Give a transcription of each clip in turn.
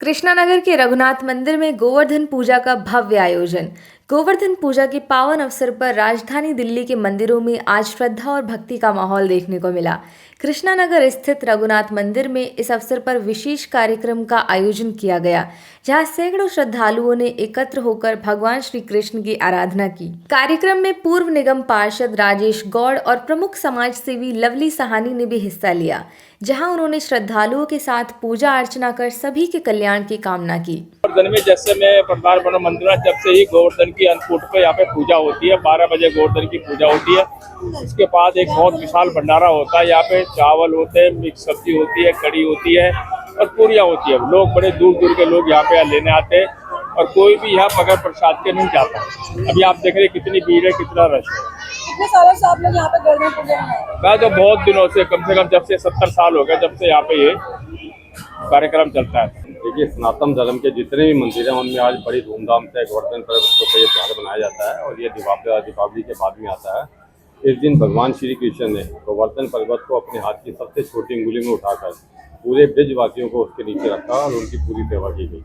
कृष्णानगर के रघुनाथ मंदिर में गोवर्धन पूजा का भव्य आयोजन। गोवर्धन पूजा के पावन अवसर पर राजधानी दिल्ली के मंदिरों में आज श्रद्धा और भक्ति का माहौल देखने को मिला। कृष्णानगर स्थित रघुनाथ मंदिर में इस अवसर पर विशेष कार्यक्रम का आयोजन किया गया, जहां सैकड़ों श्रद्धालुओं ने एकत्र होकर भगवान श्री कृष्ण की आराधना की। कार्यक्रम में पूर्व निगम पार्षद राजेश गौड़ और प्रमुख समाज सेवी लवली सहानी ने भी हिस्सा लिया, जहां उन्होंने श्रद्धालुओं के साथ पूजा अर्चना कर सभी के कल्याण की कामना की। गोवर्धन में जैसे मैं प्रधान बना मंदिर जब से ही गोवर्धन की अन्नकूट पे यहाँ पे पूजा होती है। 12 बजे गोवर्धन की पूजा होती है। उसके बाद एक बहुत विशाल भंडारा होता है। यहाँ पे चावल होते हैं, मिक्स सब्जी होती है, कड़ी होती है और पूरियाँ होती है। लोग बड़े दूर दूर के लोग यहाँ पे लेने आते हैं और कोई भी यहाँ बगैर प्रसाद के नहीं जाता। अभी आप देख रहे हैं कितनी भीड़ है, कितना रश है। कितने सालों से आप लोग यहाँ पे गोवर्धन पूजा मना रहे हैं? मैं तो बहुत दिनों से, कम से कम जब से 70 साल हो गए, जब से यहाँ पे ये कार्यक्रम चलता है। देखिए, सनातन धर्म के जितने भी मंदिर हैं उनमें आज बड़ी धूमधाम से गोवर्धन पर्व को ये त्यौहार मनाया जाता है और ये दीपावली के बाद में आता है। इस दिन भगवान श्री कृष्ण ने गोवर्धन पर्वत को अपने हाथ की सबसे छोटी अंगुली में उठाकर पूरे ब्रजवासियों को उसके नीचे रखा और उनकी पूरी सेवा की गई।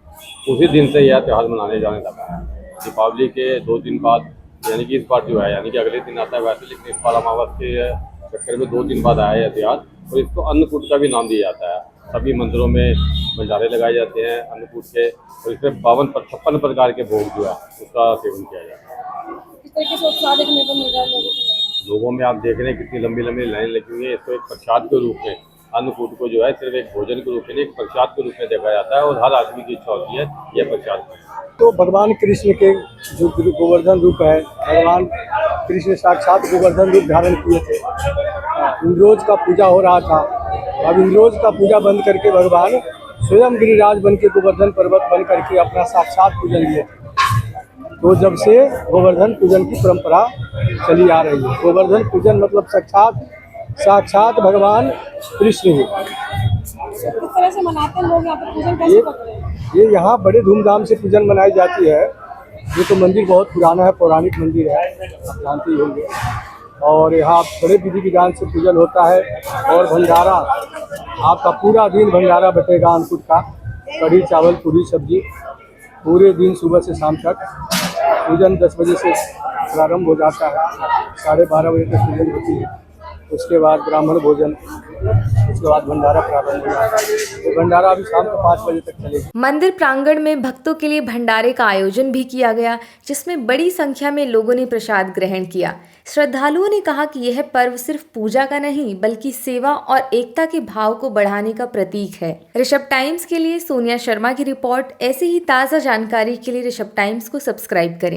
उसी दिन से यह त्यौहार मनाने जाने लगा है। दीपावली के 2 दिन बाद, यानी कि इस बार जो है, यानी कि अगले दिन आता है वैसे, लेकिन इस बार अमावस के चक्कर में 2 दिन बाद आया यह त्यौहार और इसको अन्नकूट का भी नाम दिया जाता है। सभी मंदिरों में भंडारे लगाए जाते हैं अन्नकूट के और इसमें 56 प्रकार के भोग जो है उसका सेवन किया जाता है। किस तरीके से उत्साह देखने को मिल रहा है लोगों में आप देख रहे हैं कितनी लंबी लंबी लाइन लगी हुई है। इसको एक प्रसाद के रूप में, अन्नकूट को जो है सिर्फ एक भोजन के रूप में, एक प्रसाद के रूप में देखा जाता है और हर आदमी की इच्छा होती है यह प्रसाद। तो भगवान कृष्ण के जो गोवर्धन रूप है, भगवान कृष्ण साक्षात गोवर्धन रूप धारण किए थे। इंद्रोज का पूजा हो रहा था। अब इंद्रोज का पूजा बंद करके भगवान स्वयं गिरिराज बन के गोवर्धन पर्वत बन करके अपना साक्षात पूजन लिए थे। तो जब से गोवर्धन पूजन की परंपरा चली आ रही है। गोवर्धन पूजन मतलब साक्षात भगवान कृष्ण ही। किस तरह से मनाते हैं लोग यहाँ पे पूजन, कैसे करते हैं? ये यहाँ बड़े धूमधाम से पूजन मनाई जाती है। ये तो मंदिर बहुत पुराना है, पौराणिक मंदिर है, आप जानते ही होंगे। और यहाँ बड़े विधि विधान से पूजन होता है और भंडारा, आपका पूरा दिन भंडारा बटेगा अन्नकूट का। कढ़ी चावल पूरी सब्जी पूरे दिन सुबह से शाम तक। पूजन 10 बजे से प्रारंभ हो जाता है, 12:30 बजे तक पूजन होती है। उसके बाद ब्राह्मण भोजन, उसके बाद भंडारा प्रारंभ हो जाता है। तो भंडारा अभी शाम को 5 बजे तक चलेगा। मंदिर प्रांगण में भक्तों के लिए भंडारे का आयोजन भी किया गया, जिसमें बड़ी संख्या में लोगों ने प्रसाद ग्रहण किया। श्रद्धालुओं ने कहा कि यह पर्व सिर्फ पूजा का नहीं, बल्कि सेवा और एकता के भाव को बढ़ाने का प्रतीक है। ऋषभ टाइम्स के लिए सोनिया शर्मा की रिपोर्ट। ऐसी ही ताज़ा जानकारी के लिए ऋषभ टाइम्स को सब्सक्राइब करें।